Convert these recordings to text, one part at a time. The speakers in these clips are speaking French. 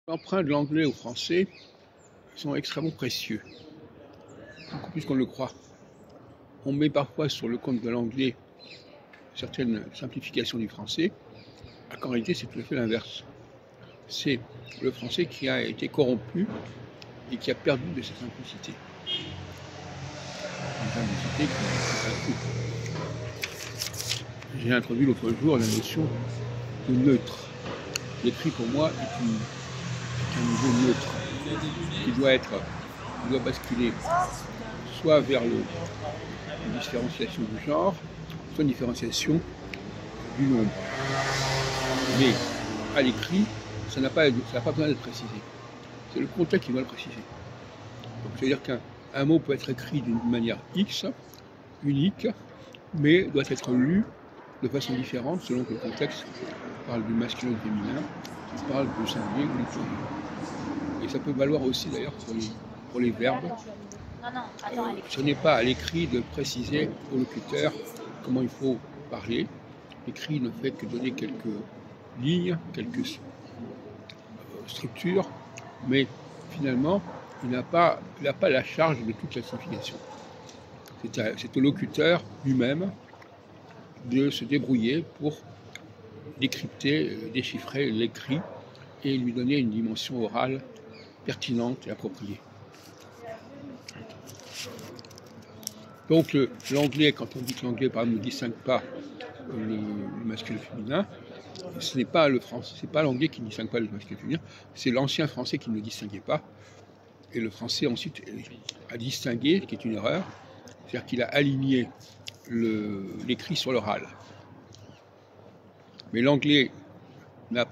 L'emprunt de l'anglais au français sont extrêmement précieux, beaucoup plus qu'on le croit. On met parfois sur le compte de l'anglais certaines simplifications du français, alors qu'en réalité c'est tout à fait l'inverse. C'est le français qui a été corrompu et qui a perdu de sa simplicité. Une simplicité qui est un coup. J'ai introduit l'autre jour la notion de neutre. L'écrit pour moi est un niveau neutre qui doit basculer soit vers une différenciation du genre, soit une différenciation du nombre. Mais à l'écrit, ça n'a pas besoin d'être précisé. C'est le contexte qui doit le préciser. Donc c'est-à-dire qu'un mot peut être écrit d'une manière X, unique, mais doit être lu de façon différente selon que le contexte parle du masculin ou du féminin, qui parle du singulier ou du pluriel. Et ça peut valoir aussi d'ailleurs pour les verbes. Ce n'est pas à l'écrit de préciser au locuteur comment il faut parler. L'écrit ne fait que donner quelques lignes, quelques structures, mais finalement, il n'a pas la charge de toute la signification. C'est au locuteur lui-même de se débrouiller pour décrypter, déchiffrer l'écrit et lui donner une dimension orale pertinente et appropriée. Donc l'anglais, quand on dit que l'anglais par exemple ne distingue pas le masculin et le féminin, ce n'est pas le français, c'est pas l'anglais qui ne distingue pas le masculin et le féminin, c'est l'ancien français qui ne le distinguait pas. Et le français ensuite a distingué, ce qui est une erreur, c'est-à-dire qu'il a aligné l'écrit sur l'oral. Mais l'anglais n'a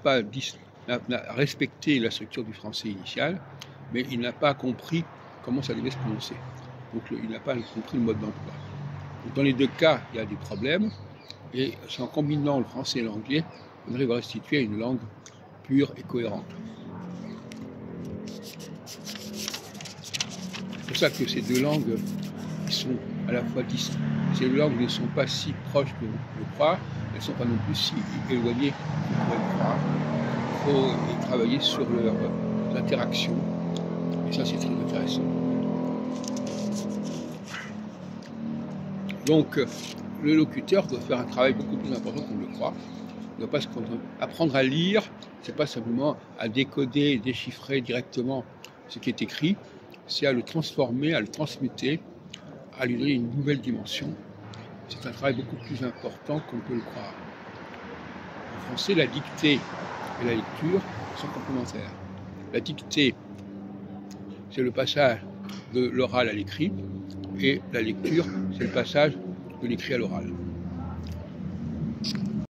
respecté la structure du français initial, mais il n'a pas compris comment ça devait se prononcer. Donc il n'a pas compris le mode d'emploi. Dans les deux cas, il y a des problèmes, et c'est en combinant le français et l'anglais qu'on arrive à restituer une langue pure et cohérente. C'est pour ça que ces deux langues sont à la fois distinctes. Ces langues ne sont pas si proches que le croire, elles ne sont pas non plus si éloignées qu'on pourrait le croire. Il faut travailler sur leurs interactions, et ça c'est très intéressant. Donc le locuteur doit faire un travail beaucoup plus important qu'on le croit. Il ne doit pas se contenter. Apprendre à lire, ce n'est pas simplement à décoder et déchiffrer directement ce qui est écrit, c'est à le transformer, à le transmuter, à lui donner une nouvelle dimension. C'est un travail beaucoup plus important qu'on peut le croire. En français, la dictée et la lecture sont complémentaires. La dictée, c'est le passage de l'oral à l'écrit, et la lecture, c'est le passage de l'écrit à l'oral.